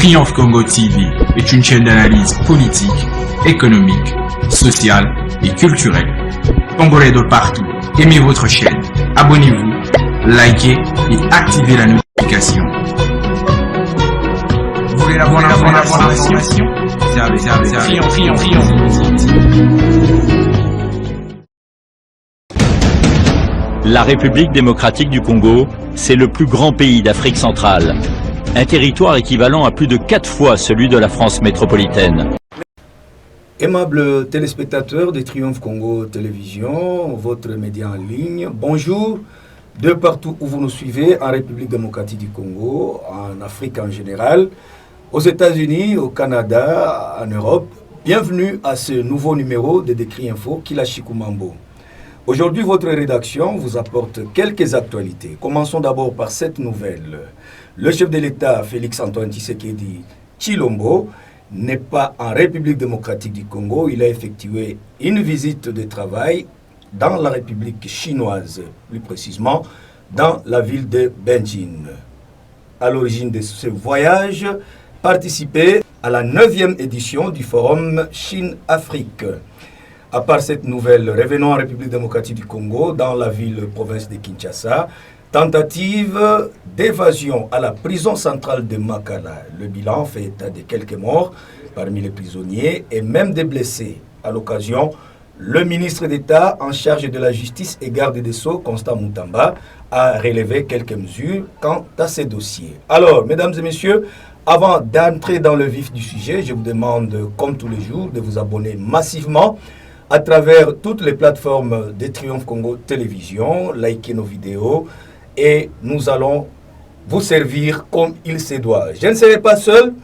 Triomphe Congo TV est une chaîne d'analyse politique, économique, sociale et culturelle. Congolais de partout, aimez votre chaîne, abonnez-vous, likez et activez la notification. Vous voulez la bonne information? Triomphe. La République démocratique du Congo, c'est le plus grand pays d'Afrique centrale. Un territoire équivalent à plus de 4 fois celui de la France métropolitaine. Aimables téléspectateurs de Triomphe Congo Télévision, votre média en ligne, bonjour de partout où vous nous suivez, en République démocratique du Congo, en Afrique en général, aux États-Unis, au Canada, en Europe. Bienvenue à ce nouveau numéro de Décrit Info, Kila Chikumambo. Aujourd'hui, votre rédaction vous apporte quelques actualités. Commençons d'abord par cette nouvelle. Le chef de l'État, Félix-Antoine Tshisekedi Tshilombo, n'est pas en République démocratique du Congo. Il a effectué une visite de travail dans la République chinoise, plus précisément dans la ville de Benjin. À l'origine de ce voyage, participait à la 9e édition du Forum Chine-Afrique. À part cette nouvelle, revenons en République démocratique du Congo, dans la ville-province de Kinshasa. Tentative d'évasion à la prison centrale de Makala. Le bilan fait état de quelques morts parmi les prisonniers et même des blessés. À l'occasion, le ministre d'État en charge de la justice et garde des Sceaux, Constant Moutamba, a relevé quelques mesures quant à ces dossiers. Alors, mesdames et messieurs, avant d'entrer dans le vif du sujet, je vous demande, comme tous les jours, de vous abonner massivement à travers toutes les plateformes de Triomphe Congo Télévision, likez nos vidéos et nous allons vous servir comme il se doit. Je ne serai pas seul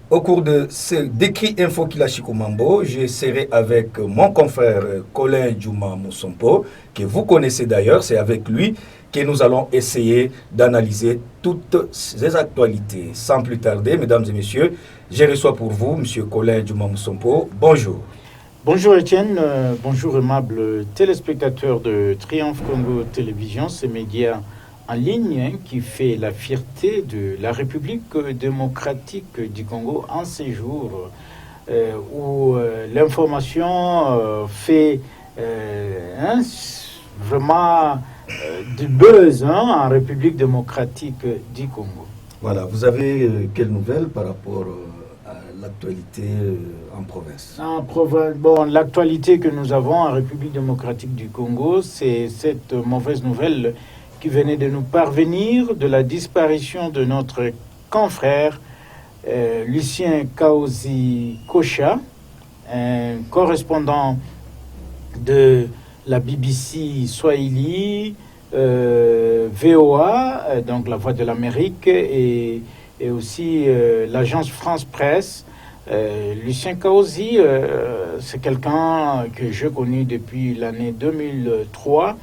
au cours de ce décrit info Kila Chikumambo. Je serai avec mon confrère Colin Djouma Moussompo, que vous connaissez d'ailleurs. C'est avec lui que nous allons essayer d'analyser toutes ces actualités. Sans plus tarder, mesdames et messieurs, je reçois pour vous M. Colin Djouma Moussompo. Bonjour. Bonjour Étienne, bonjour aimables téléspectateurs de Triomphe Congo Télévision, ce média en ligne qui fait la fierté de la République démocratique du Congo en ces jours où l'information fait vraiment du buzz en République démocratique du Congo. Voilà, vous avez quelles nouvelles par rapport à l'actualité en province? Bon, l'actualité que nous avons en République démocratique du Congo, c'est cette mauvaise nouvelle qui venait de nous parvenir de la disparition de notre confrère Lucien Kaozi Kocha, un correspondant de la BBC Swahili, VOA, donc la Voix de l'Amérique, et aussi l'agence France Presse. Lucien Kaozi, c'est quelqu'un que je connais depuis l'année 2003,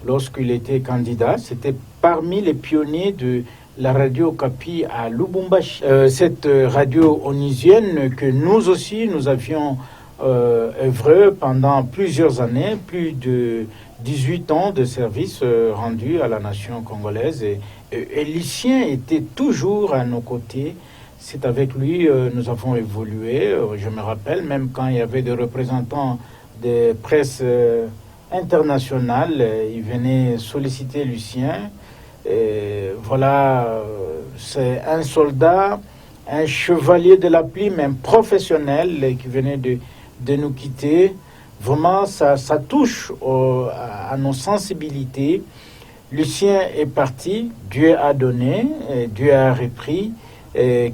lorsqu'il était candidat. C'était parmi les pionniers de la radio Okapi à Lubumbashi. Cette radio onusienne que nous aussi, nous avions œuvré pendant plusieurs années, plus de 18 ans de service rendu à la nation congolaise. Et Lucien était toujours à nos côtés. C'est avec lui nous avons évolué. Je me rappelle, même quand il y avait des représentants des presses internationales, ils venaient solliciter Lucien. Et voilà, c'est un soldat, un chevalier de la plume, un professionnel qui venait de nous quitter. Vraiment, ça touche à nos sensibilités. Lucien est parti, Dieu a donné, Dieu a repris.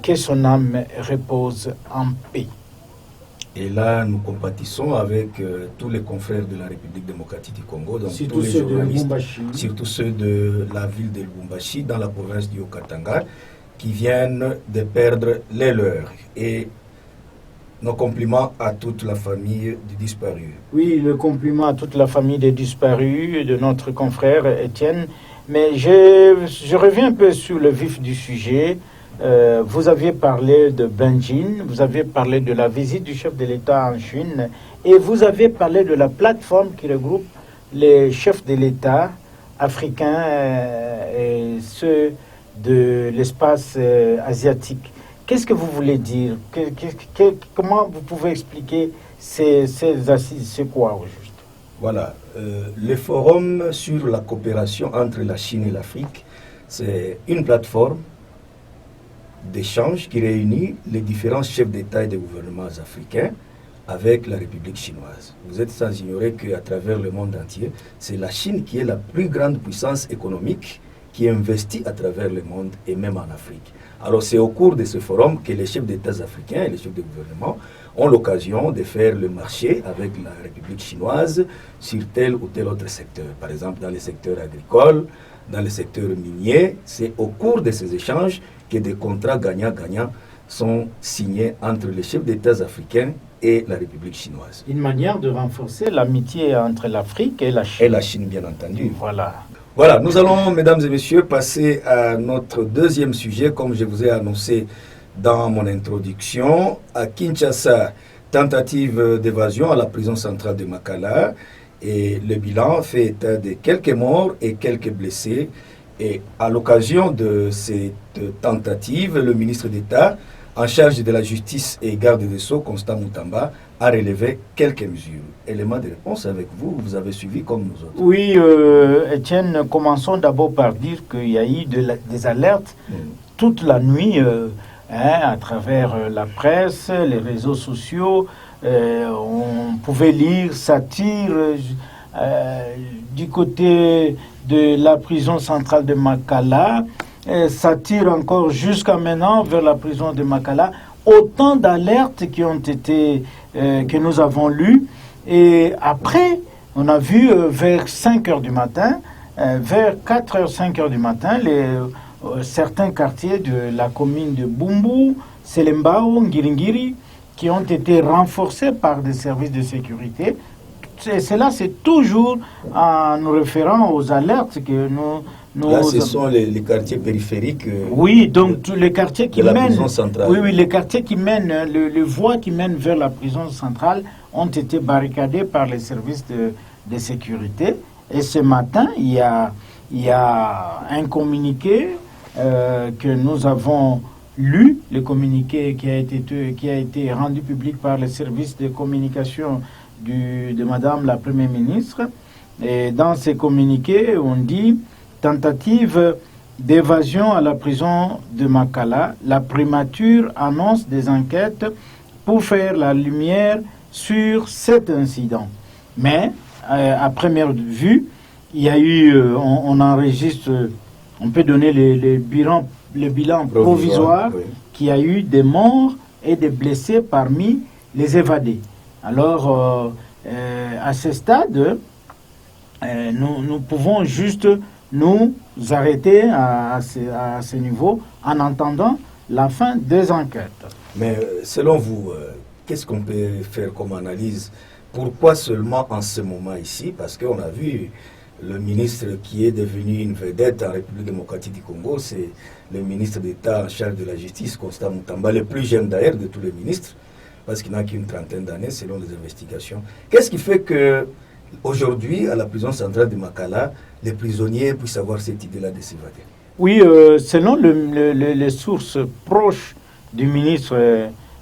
Que son âme repose en paix. Et là, nous compatissons avec tous les confrères de la République démocratique du Congo, donc surtout tous les ceux journalistes, de Lubumbashi, surtout ceux de la ville de Lubumbashi, dans la province du Haut-Katanga, qui viennent de perdre les leurs. Et nos compliments à toute la famille du disparu. Oui, le compliment à toute la famille des disparus, de notre confrère Étienne. Mais je reviens un peu sur le vif du sujet. Vous aviez parlé de Benjin, vous avez parlé de la visite du chef de l'État en Chine et vous avez parlé de la plateforme qui regroupe les chefs de l'État africains et ceux de l'espace asiatique. Qu'est-ce que vous voulez dire? Comment vous pouvez expliquer ces assises? C'est quoi au juste? Voilà, le forum sur la coopération entre la Chine et l'Afrique, c'est une plateforme d'échange qui réunit les différents chefs d'État et de gouvernements africains avec la République chinoise. Vous êtes sans ignorer qu'à travers le monde entier, c'est la Chine qui est la plus grande puissance économique qui investit à travers le monde et même en Afrique. Alors c'est au cours de ce forum que les chefs d'État africains et les chefs de gouvernement ont l'occasion de faire le marché avec la République chinoise sur tel ou tel autre secteur. Par exemple, dans le secteur agricole, dans le secteur minier, c'est au cours de ces échanges que des contrats gagnants-gagnants sont signés entre les chefs d'État africains et la République chinoise. Une manière de renforcer l'amitié entre l'Afrique et la Chine. Et la Chine, bien entendu. Voilà. Voilà, nous allons, mesdames et messieurs, passer à notre deuxième sujet, comme je vous ai annoncé dans mon introduction. À Kinshasa, tentative d'évasion à la prison centrale de Makala. Et le bilan fait état de quelques morts et quelques blessés. Et à l'occasion de cette tentative, le ministre d'État en charge de la justice et garde des Sceaux, Constant Moutamba, a relevé quelques mesures. Élément de réponse avec vous, vous avez suivi comme nous autres. Oui, Étienne, commençons d'abord par dire qu'il y a eu des alertes toute la nuit à travers la presse, les réseaux sociaux. On pouvait lire satire du côté de la prison centrale de Makala, satire encore jusqu'à maintenant vers la prison de Makala. Autant d'alertes qui ont été, que nous avons lues. Et après, on a vu vers 5 heures du matin, vers 4 heures, 5 heures du matin, certains quartiers de la commune de Bumbu, Selembao, Ngiringiri, qui ont été renforcés par des services de sécurité. Cela, c'est toujours en nous référant aux alertes que nous... Là, ce sont les quartiers périphériques. Oui, donc tous les quartiers qui la mènent... prison centrale. Oui, les quartiers qui mènent, les voies qui mènent vers la prison centrale ont été barricadées par les services de sécurité. Et ce matin, il y a un communiqué que nous avons lu, le communiqué qui a été rendu public par les services de communication de Madame la Première ministre. Et dans ces communiqués, on dit tentative d'évasion à la prison de Makala. La primature annonce des enquêtes pour faire la lumière sur cet incident. Mais à première vue, il y a eu, on enregistre, on peut donner le bilan provisoire, oui. Qu'il y a eu des morts et des blessés parmi les évadés. Alors, à ce stade, nous pouvons juste nous arrêter à ce niveau en attendant la fin des enquêtes. Mais selon vous, qu'est-ce qu'on peut faire comme analyse? Pourquoi seulement en ce moment ici? Parce qu'on a vu le ministre qui est devenu une vedette en République démocratique du Congo, c'est le ministre d'État en charge de la justice, Constant Moutamba, le plus jeune d'ailleurs de tous les ministres, parce qu'il n'a qu'une trentaine d'années selon les investigations. Qu'est-ce qui fait que aujourd'hui, à la prison centrale de Makala, les prisonniers puissent avoir cette idée-là de s'évader? Oui, selon les sources proches du ministre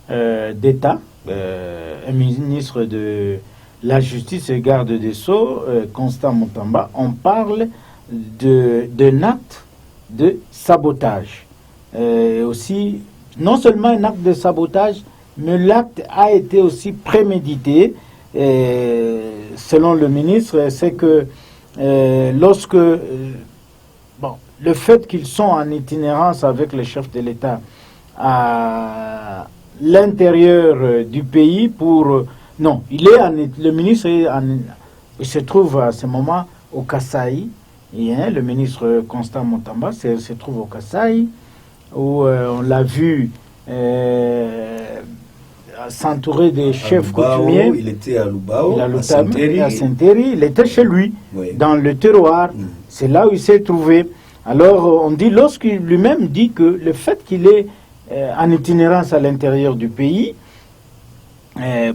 d'État, un ministre de la Justice et garde des Sceaux, Constant Moutamba, on parle d'un acte de sabotage. Aussi, non seulement un acte de sabotage, mais l'acte a été aussi prémédité. Selon le ministre, c'est que lorsque le fait qu'ils sont en itinérance avec le chef de l'État à l'intérieur du pays pour... non, le ministre il se trouve à ce moment au Kasaï. Et, le ministre Constant Moutamba se trouve au Kasaï, où on l'a vu s'entourer des chefs coutumiers. Il était à Lubao, à Saint-Thierry. Il était chez lui, oui, dans le terroir. C'est là où il s'est trouvé. Alors, on dit, lorsqu'il lui-même dit que le fait qu'il est en itinérance à l'intérieur du pays,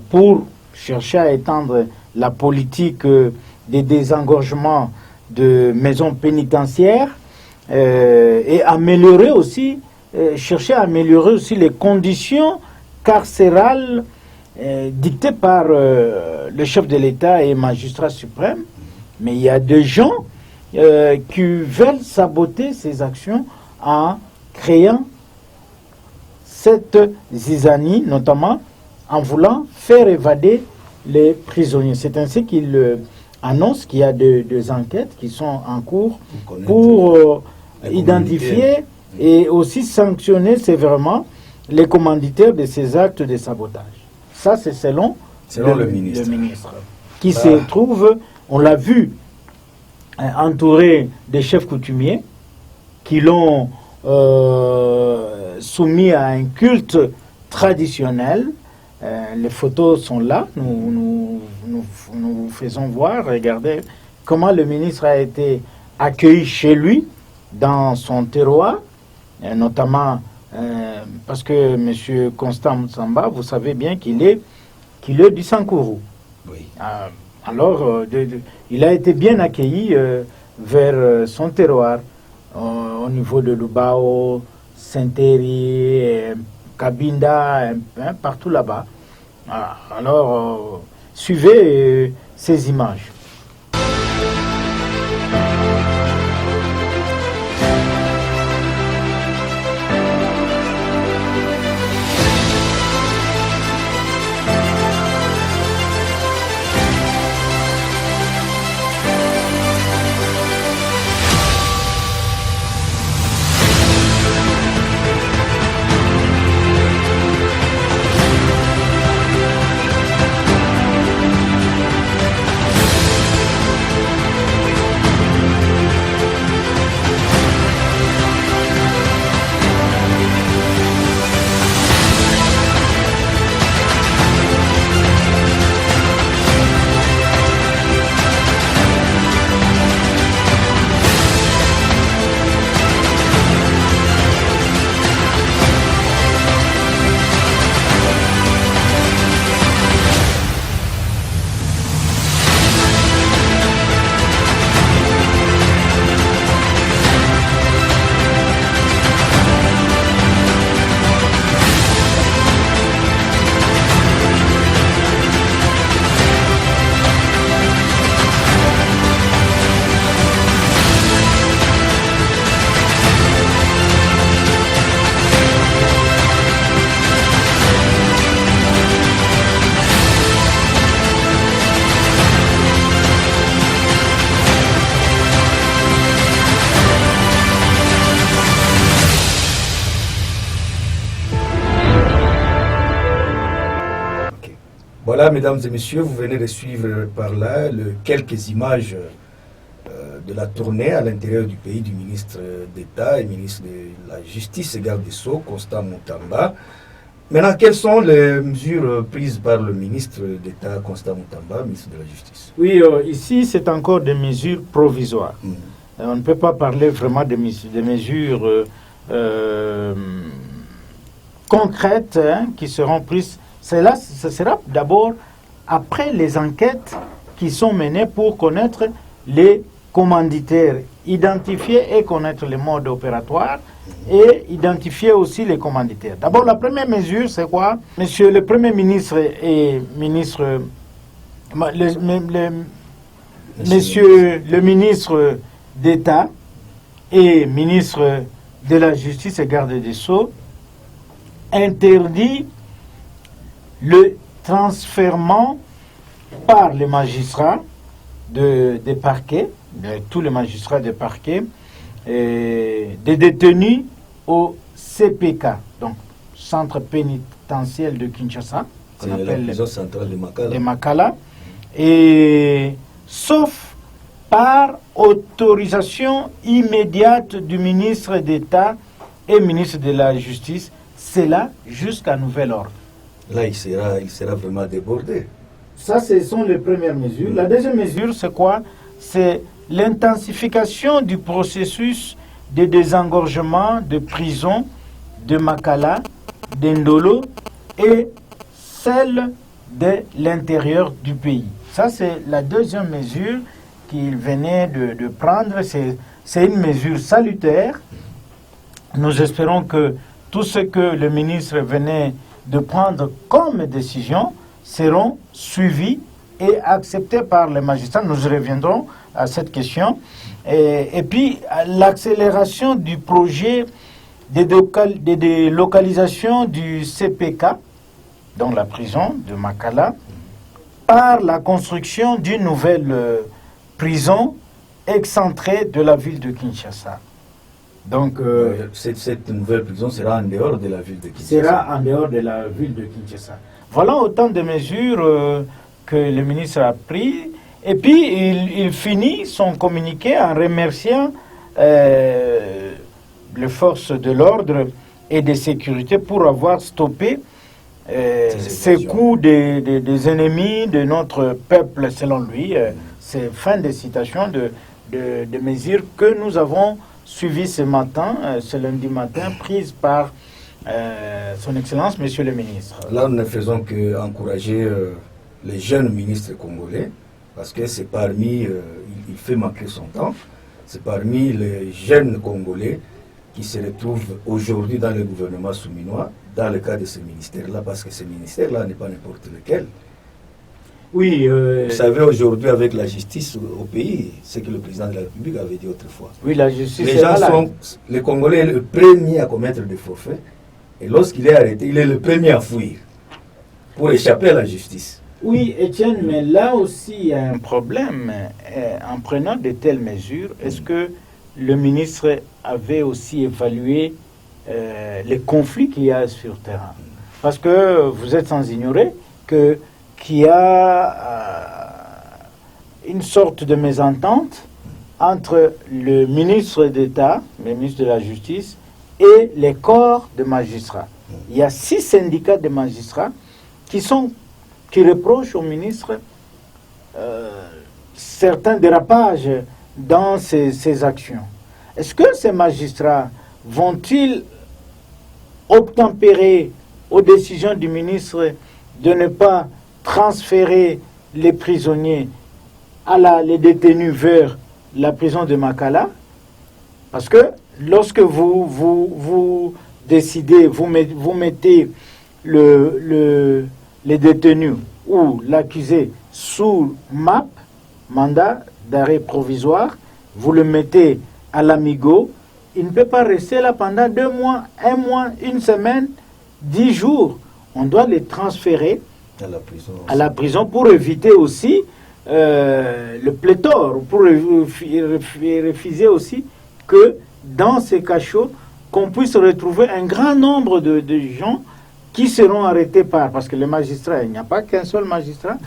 pour chercher à étendre la politique des désengorgements de maisons pénitentiaires et améliorer aussi chercher à améliorer aussi les conditions carcérales dictées par le chef de l'État et magistrat suprême. Mais il y a des gens qui veulent saboter ces actions en créant cette zizanie, notamment en voulant faire évader les prisonniers. C'est ainsi qu'il annonce qu'il y a des enquêtes qui sont en cours pour identifier et aussi sanctionner sévèrement les commanditaires de ces actes de sabotage. Ça, c'est selon le ministre. Qui se trouve, on l'a vu, entouré des chefs coutumiers qui l'ont soumis à un culte traditionnel. Les photos sont là, nous vous faisons voir, regardez comment le ministre a été accueilli chez lui, dans son terroir, notamment parce que M. Constant Moutsamba, vous savez bien qu'il est du Sankourou. Oui. Alors, il a été bien accueilli vers son terroir, au niveau de Lubao, Saint-Héry, Cabinda, partout là-bas. Alors, suivez ces images. Voilà, mesdames et messieurs, vous venez de suivre par là quelques images de la tournée à l'intérieur du pays du ministre d'État et ministre de la Justice et garde des Sceaux, Constant Moutsamba. Maintenant, quelles sont les mesures prises par le ministre d'État, Constant Moutsamba, ministre de la Justice? Oui, ici, c'est encore des mesures provisoires. On ne peut pas parler vraiment de mesures concrètes qui seront prises. Ce sera d'abord après les enquêtes qui sont menées pour connaître les commanditaires, identifier et connaître les modes opératoires et identifier aussi les commanditaires. D'abord, la première mesure, c'est quoi? Monsieur le Premier ministre et ministre, Monsieur le ministre d'État et ministre de la Justice et garde des Sceaux interdit le transfèrement par les magistrats des parquets, de tous les magistrats des parquets, des détenus au CPK, donc Centre pénitentiaire de Kinshasa, qu'on appelle la prison centrale de Makala, et sauf par autorisation immédiate du ministre d'État et ministre de la Justice, c'est là jusqu'à nouvel ordre. Là, il sera vraiment débordé. Ça, ce sont les premières mesures. La deuxième mesure, c'est quoi? C'est l'intensification du processus de désengorgement de prison de Makala, d'Indolo et celle de l'intérieur du pays. Ça, c'est la deuxième mesure qu'il venait de prendre. C'est une mesure salutaire nous espérons que tout ce que le ministre venait de prendre comme décision seront suivis et acceptés par les magistrats. Nous reviendrons à cette question. Et puis, l'accélération du projet de délocalisation du CPK, dans la prison de Makala, par la construction d'une nouvelle prison excentrée de la ville de Kinshasa. Donc, cette nouvelle prison sera en dehors de la ville de Kinshasa. Sera en dehors de la ville de Kinshasa. Voilà autant de mesures que le ministre a prises. Et puis, il finit son communiqué en remerciant les forces de l'ordre et de sécurité pour avoir stoppé ces coups des ennemis de notre peuple, selon lui. C'est fin de citation de mesures que nous avons suivies ce matin, ce lundi matin, prises par son Excellence, Monsieur le Ministre. Là, nous ne faisons qu'encourager les jeunes ministres congolais, parce que c'est parmi, il fait manquer son temps, c'est parmi les jeunes Congolais qui se retrouvent aujourd'hui dans le gouvernement souminois, dans le cas de ce ministère-là, parce que ce ministère-là n'est pas n'importe lequel. Oui. Vous savez, aujourd'hui, avec la justice au pays, c'est que le président de la République avait dit autrefois. Oui, la justice. Les gens sont, les Congolais est le premier à commettre des forfaits, et lorsqu'il est arrêté, il est le premier à fuir pour échapper à la justice. Oui, Étienne, mais là aussi, il y a un problème. En prenant de telles mesures, est-ce que le ministre avait aussi évalué les conflits qu'il y a sur le terrain? Parce que vous êtes sans ignorer qu'il y a une sorte de mésentente entre le ministre d'État, le ministre de la Justice, et les corps de magistrats. Il y a 6 syndicats de magistrats qui reprochent au ministre certains dérapages dans ses actions. Est-ce que ces magistrats vont-ils obtempérer aux décisions du ministre de ne pas transférer les prisonniers, les détenus vers la prison de Makala? Parce que lorsque vous décidez, vous mettez les détenus ou l'accusé sous MAP, mandat d'arrêt provisoire, vous le mettez à l'amigo, il ne peut pas rester là pendant 2 mois, 1 mois, 1 semaine, 10 jours. On doit les transférer à la prison pour éviter aussi le pléthore, pour refuser aussi que dans ces cachots, qu'on puisse retrouver un grand nombre de gens qui seront arrêtés parce que les magistrats, il n'y a pas qu'un seul magistrat,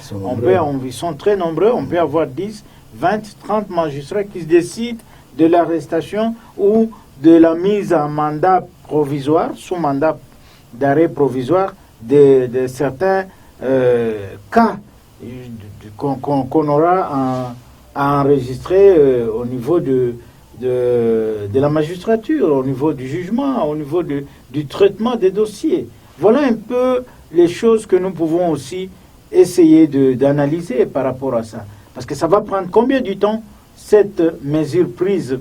ils sont très nombreux, on peut avoir 10, 20, 30 magistrats qui se décident de l'arrestation ou de la mise en mandat provisoire, sous mandat d'arrêt provisoire de certains cas qu'on aura à enregistrer au niveau de la magistrature, au niveau du jugement, au niveau du traitement des dossiers. Voilà un peu les choses que nous pouvons aussi essayer d'analyser par rapport à ça. Parce que ça va prendre combien de temps, cette mesure prise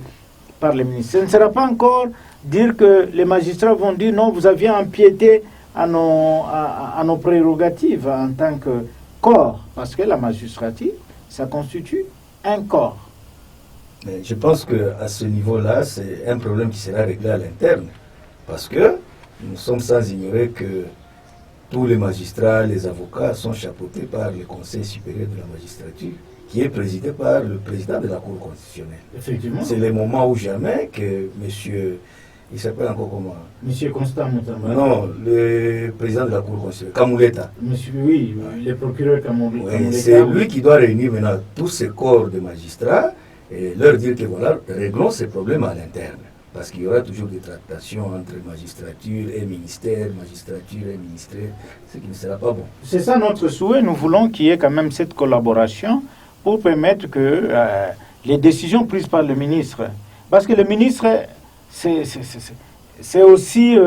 par les ministres? Ce ne sera pas encore dire que les magistrats vont dire non, vous aviez empiété à nos prérogatives en tant que corps. Parce que la magistrature, ça constitue un corps. Mais je pense qu'à ce niveau-là, c'est un problème qui sera réglé à l'interne. Parce que nous sommes sans ignorer que tous les magistrats, les avocats sont chapeautés par le Conseil supérieur de la magistrature, qui est présidé par le président de la Cour constitutionnelle. Effectivement. C'est le moment où jamais que monsieur, il s'appelle encore comment? Monsieur Constant Moutamba. Non, le président de la Cour constitutionnelle, Kamouleta. Monsieur, oui, le procureur Kamouleta. Oui, c'est lui qui doit réunir maintenant tous ces corps de magistrats et leur dire que voilà, réglons ces problèmes à l'interne. Parce qu'il y aura toujours des tractations entre magistrature et ministère, magistrature et ministère, ce qui ne sera pas bon. C'est ça notre souhait. Nous voulons qu'il y ait quand même cette collaboration pour permettre que les décisions prises par le ministre, parce que le ministre, c'est aussi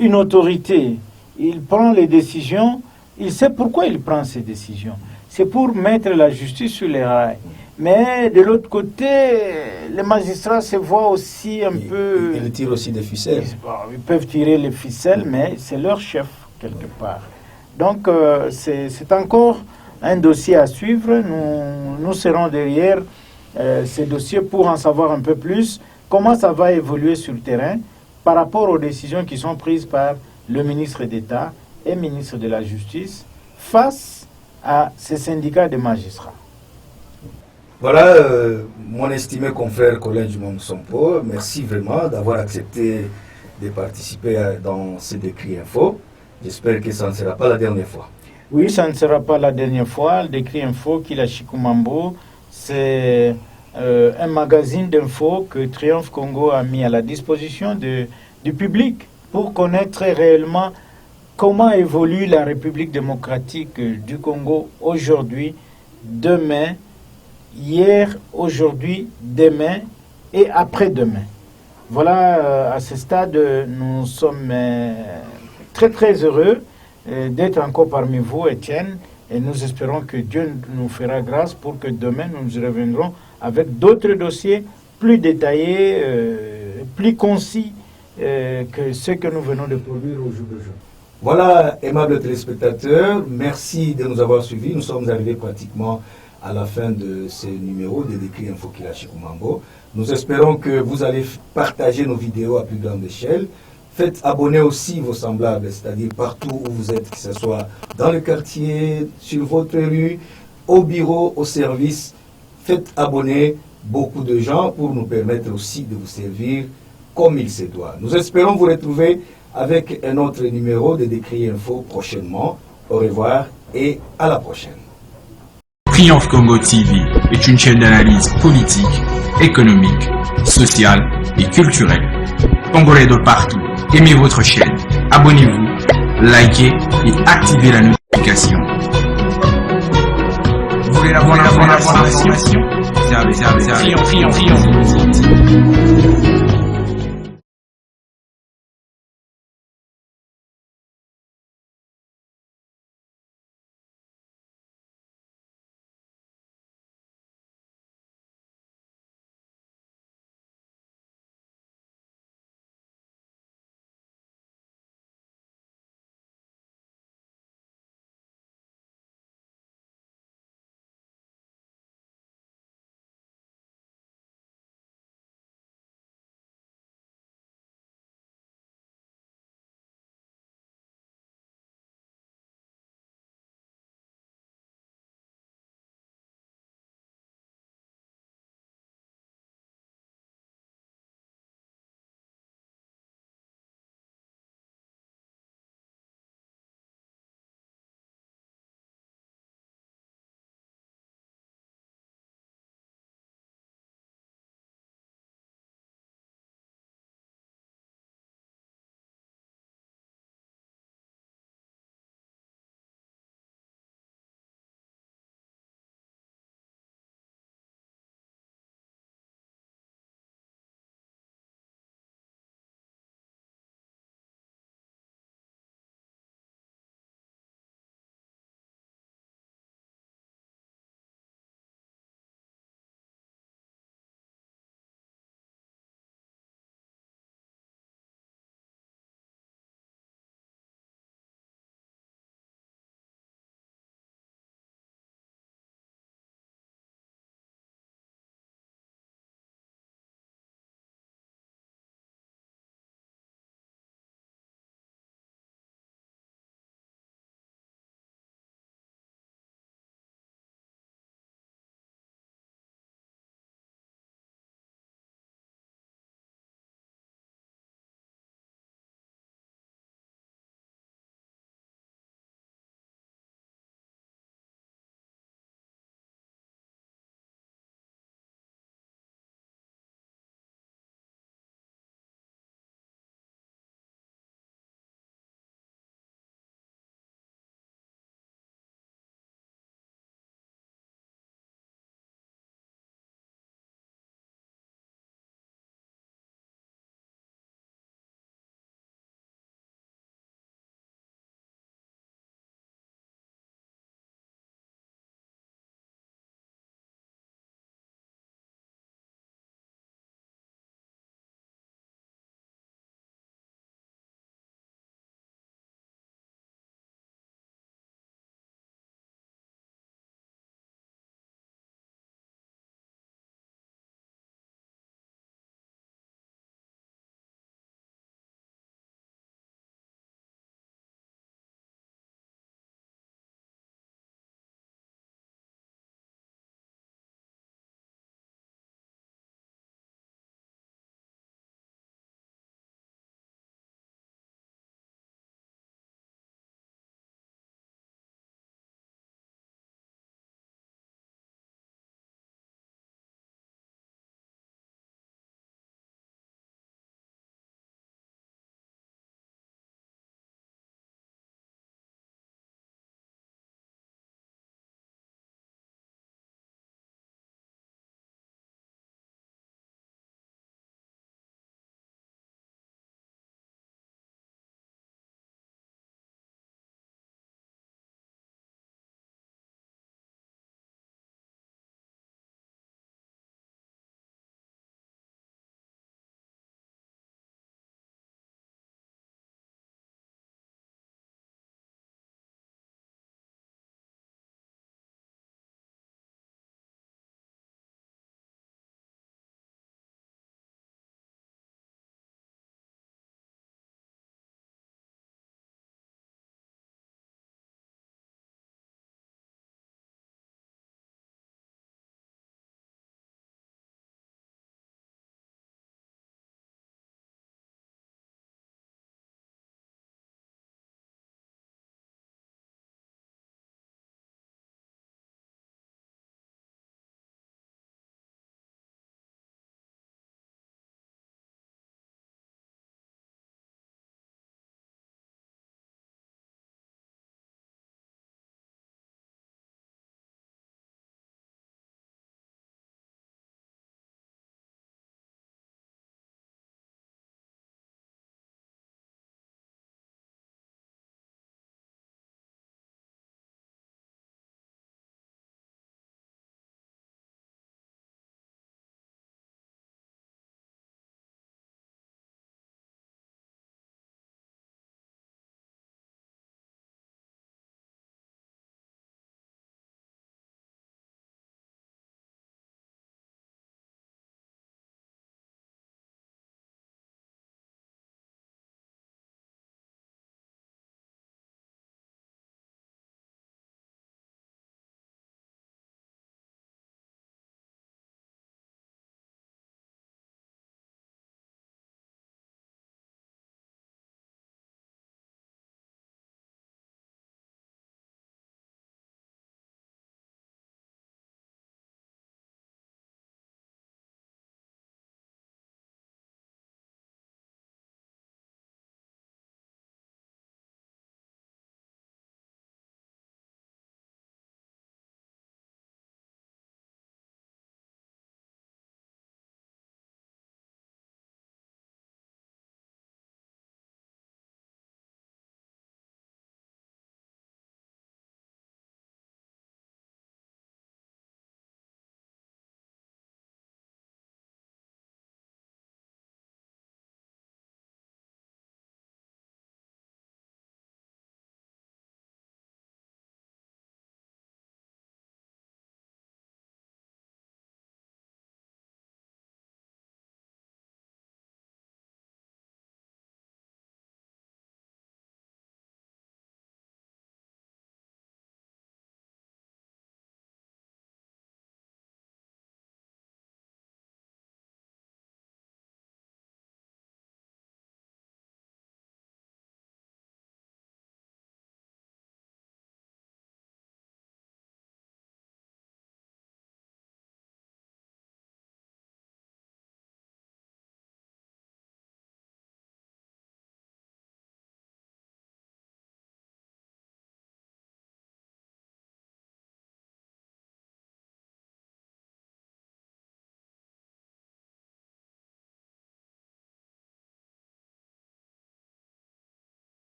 une autorité. Il prend les décisions, il sait pourquoi il prend ces décisions. C'est pour mettre la justice sur les rails. Mais de l'autre côté, les magistrats se voient aussi un peu... Ils tirent aussi des ficelles. Ils peuvent tirer les ficelles, mais c'est leur chef, quelque part. Donc, c'est encore un dossier à suivre. Nous serons derrière ces dossiers pour en savoir un peu plus comment ça va évoluer sur le terrain par rapport aux décisions qui sont prises par le ministre d'État et ministre de la Justice face à ces syndicats de magistrats. Voilà, mon estimé confrère Colin Dumont-Sompo, merci vraiment d'avoir accepté de participer dans ce Décrit Info. J'espère que ça ne sera pas la dernière fois. Oui, ça ne sera pas la dernière fois. Le Décrit Info, Kila Chikumambo, c'est un magazine d'infos que Triomphe Congo a mis à la disposition du public pour connaître réellement comment évolue la République démocratique du Congo aujourd'hui, demain, hier, aujourd'hui, demain et après-demain. Voilà, à ce stade, nous sommes très très heureux d'être encore parmi vous, Étienne, et nous espérons que Dieu nous fera grâce pour que demain nous reviendrons avec d'autres dossiers plus détaillés, plus concis que ceux que nous venons de produire au jour d'aujourd'hui. Voilà, aimables téléspectateurs, merci de nous avoir suivis. Nous sommes arrivés pratiquement à la fin de ce numéro de Décrit Info Kila Chikumambo. Nous espérons que vous allez partager nos vidéos à plus grande échelle. Faites abonner aussi vos semblables, c'est-à-dire partout où vous êtes, que ce soit dans le quartier, sur votre rue, au bureau, au service. Faites abonner beaucoup de gens pour nous permettre aussi de vous servir comme il se doit. Nous espérons vous retrouver avec un autre numéro de Décrit Info prochainement. Au revoir et à la prochaine. Triomphe Congo TV est une chaîne d'analyse politique, économique, sociale et culturelle. Congolais de partout, aimez votre chaîne, abonnez-vous, likez et activez la notification. Vous voulez la bonne information? Triomphe.